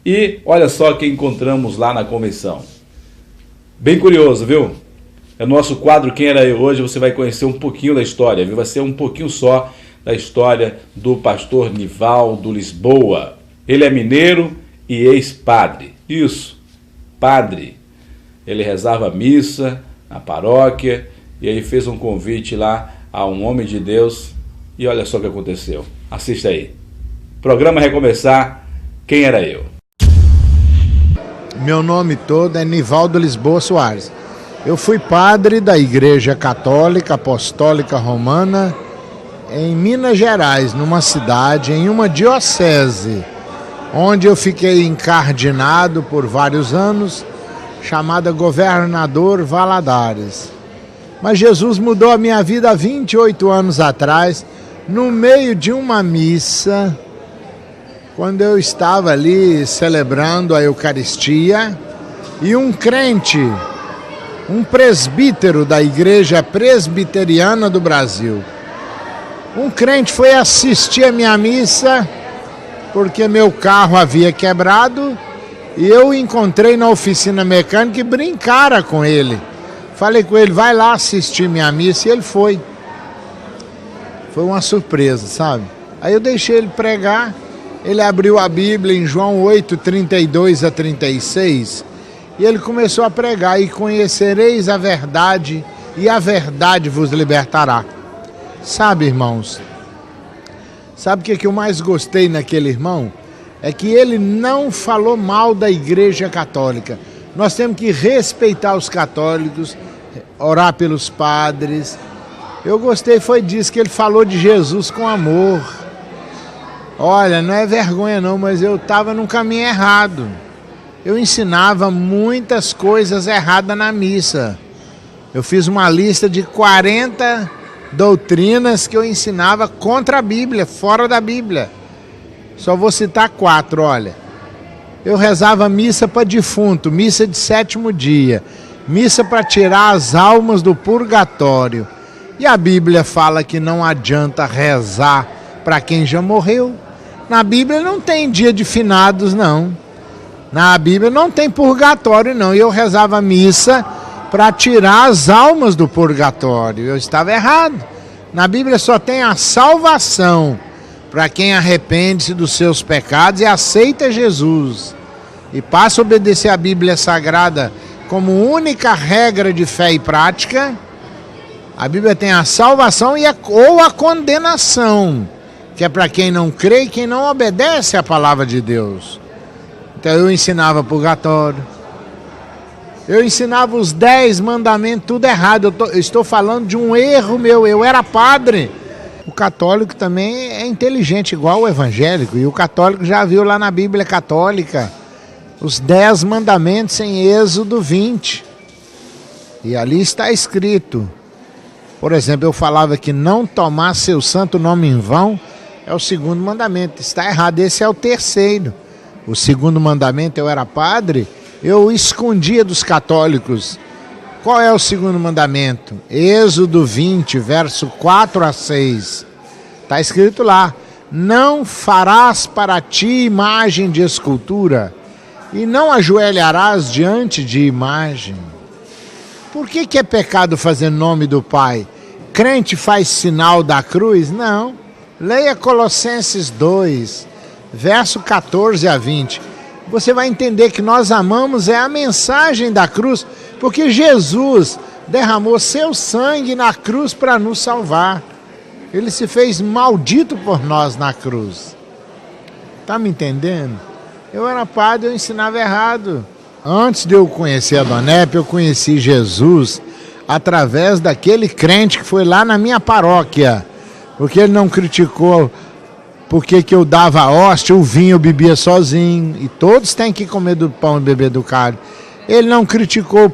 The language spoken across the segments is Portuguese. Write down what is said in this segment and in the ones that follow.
E olha só quem encontramos lá na convenção. Bem curioso, viu? É o nosso quadro Quem Era Eu. Hoje você vai conhecer um pouquinho da história, viu? Vai ser um pouquinho só da história do pastor Nivaldo Lisboa. Ele é mineiro e ex-padre. Isso, padre. Ele rezava a missa na paróquia e aí fez um convite lá a um homem de Deus e olha só o que aconteceu. Assista aí. Programa Recomeçar, Quem Era Eu? Meu nome todo é Nivaldo Lisboa Soares. Eu fui padre da Igreja Católica Apostólica Romana em Minas Gerais, numa cidade, em uma diocese, onde eu fiquei encardinado por vários anos, chamada Governador Valadares. Mas Jesus mudou a minha vida há 28 anos atrás, no meio de uma missa, quando eu estava ali celebrando a Eucaristia, e um crente, um presbítero da Igreja Presbiteriana do Brasil, um crente foi assistir a minha missa, porque meu carro havia quebrado, e eu encontrei na oficina mecânica e brincara com ele. Falei com ele, vai lá assistir minha missa, e ele foi. Foi uma surpresa, sabe? Aí eu deixei ele pregar. Ele abriu a Bíblia em João 8, 32 a 36, e ele começou a pregar, e conhecereis a verdade, e a verdade vos libertará. Sabe, irmãos, sabe o que eu mais gostei naquele irmão? É que ele não falou mal da Igreja Católica. Nós temos que respeitar os católicos, orar pelos padres. Eu gostei foi disso, que ele falou de Jesus com amor. Olha, não é vergonha não, mas eu estava num caminho errado. Eu ensinava muitas coisas erradas na missa. Eu fiz uma lista de 40 doutrinas que eu ensinava contra a Bíblia, fora da Bíblia. Só vou citar 4, olha. Eu rezava missa para defunto, missa de 7º dia, missa para tirar as almas do purgatório. E a Bíblia fala que não adianta rezar para quem já morreu. Na Bíblia não tem dia de finados, não. Na Bíblia não tem purgatório, não. E eu rezava missa para tirar as almas do purgatório. Eu estava errado. Na Bíblia só tem a salvação para quem arrepende-se dos seus pecados e aceita Jesus. E passa a obedecer a Bíblia Sagrada como única regra de fé e prática. A Bíblia tem a salvação ou a condenação, que é para quem não crê e quem não obedece à palavra de Deus. Então eu ensinava purgatório, eu ensinava os 10 mandamentos, tudo errado. Eu estou falando de um erro meu, eu era padre. O católico também é inteligente, igual o evangélico, e o católico já viu lá na Bíblia Católica os 10 mandamentos em Êxodo 20. E ali está escrito, por exemplo, eu falava que não tomar seu santo nome em vão, é o 2º mandamento. Está errado, esse é o 3º. O 2º mandamento, eu era padre, eu escondia dos católicos. Qual é o 2º mandamento? Êxodo 20, verso 4 a 6. Está escrito lá, não farás para ti imagem de escultura e não ajoelharás diante de imagem. Por que é pecado fazer nome do Pai? Crente faz sinal da cruz? Não. Leia Colossenses 2, verso 14 a 20. Você vai entender que nós amamos a mensagem da cruz, porque Jesus derramou seu sangue na cruz para nos salvar. Ele se fez maldito por nós na cruz. Está me entendendo? Eu era padre, eu ensinava errado. Antes de eu conhecer a Dona Epe, eu conheci Jesus através daquele crente que foi lá na minha paróquia. Porque ele não criticou porque que eu dava a hóstia, o vinho eu bebia sozinho. E todos têm que comer do pão e beber do cálice. Ele não criticou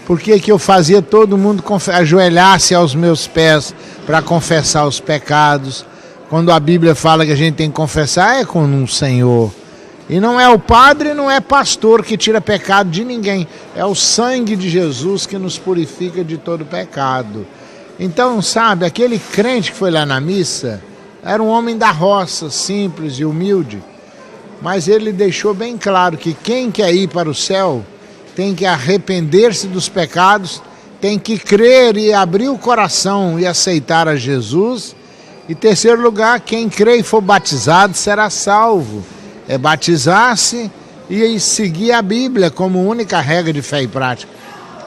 porque que eu fazia todo mundo ajoelhar-se aos meus pés para confessar os pecados. Quando a Bíblia fala que a gente tem que confessar, é com um Senhor. E não é o padre, não é pastor que tira pecado de ninguém. É o sangue de Jesus que nos purifica de todo pecado. Então, sabe, aquele crente que foi lá na missa era um homem da roça, simples e humilde. mas ele deixou bem claro que quem quer ir para o céu tem que arrepender-se dos pecados, tem que crer e abrir o coração e aceitar a Jesus. E terceiro lugar, quem crê e for batizado será salvo. É batizar-se e seguir a Bíblia como única regra de fé e prática.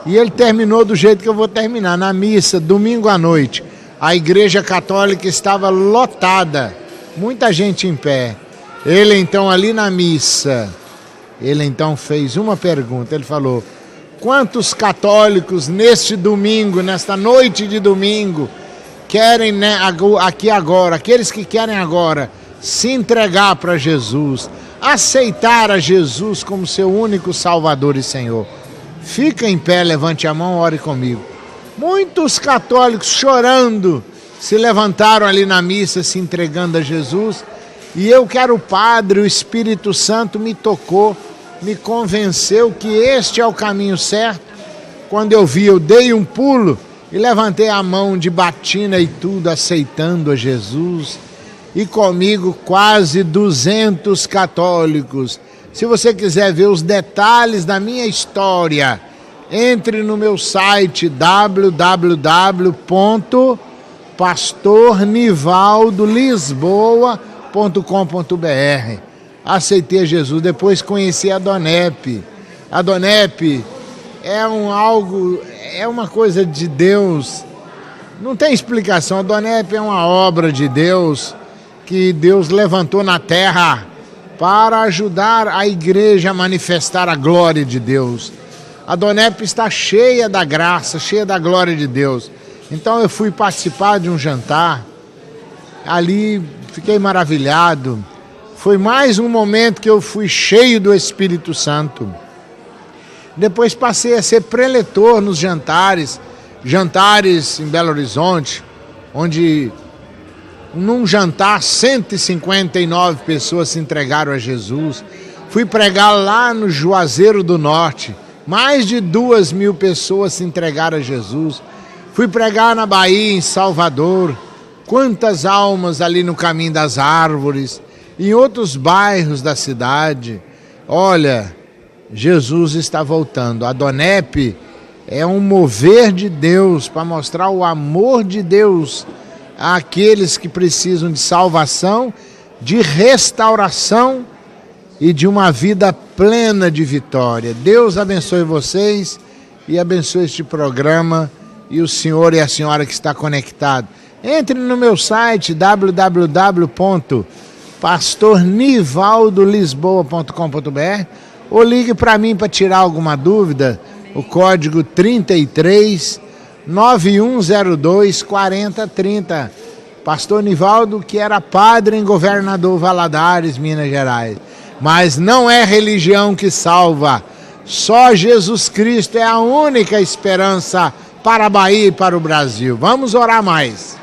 E ele terminou do jeito que eu vou terminar, na missa, domingo à noite. A igreja católica estava lotada, muita gente em pé. Ele então ali na missa, ele então fez uma pergunta, ele falou: quantos católicos neste domingo, nesta noite de domingo, querem, né, aqui agora, aqueles que querem agora se entregar para Jesus, aceitar a Jesus como seu único Salvador e Senhor? Fica em pé, levante a mão, ore comigo. Muitos católicos chorando se levantaram ali na missa, se entregando a Jesus. E eu que era o padre, o Espírito Santo me tocou, me convenceu que este é o caminho certo. Quando eu vi, eu dei um pulo e levantei a mão de batina e tudo, aceitando a Jesus. E comigo quase 200 católicos. Se você quiser ver os detalhes da minha história, entre no meu site www.pastornivaldolisboa.com.br. Aceitei Jesus, depois conheci a Donep. A Donep é uma coisa de Deus, não tem explicação. A Donep é uma obra de Deus que Deus levantou na terra para ajudar a igreja a manifestar a glória de Deus. A Donep está cheia da graça, cheia da glória de Deus. Então eu fui participar de um jantar, ali fiquei maravilhado. Foi mais um momento que eu fui cheio do Espírito Santo. Depois passei a ser preletor nos jantares em Belo Horizonte, onde num jantar 159 pessoas se entregaram a Jesus. Fui pregar lá no Juazeiro do Norte, mais de 2.000 pessoas se entregaram a Jesus. Fui pregar na Bahia, em Salvador, quantas almas ali no Caminho das Árvores, em outros bairros da cidade. Olha, Jesus está voltando. A Donep é um mover de Deus para mostrar o amor de Deus àqueles que precisam de salvação, de restauração e de uma vida plena de vitória. Deus abençoe vocês e abençoe este programa e o senhor e a senhora que está conectado. Entre no meu site www.pastornivaldolisboa.com.br ou ligue para mim para tirar alguma dúvida. O código 33 9102 4030. Pastor Nivaldo, que era padre em Governador Valadares, Minas Gerais. Mas não é religião que salva. Só Jesus Cristo é a única esperança para a Bahia e para o Brasil. Vamos orar mais.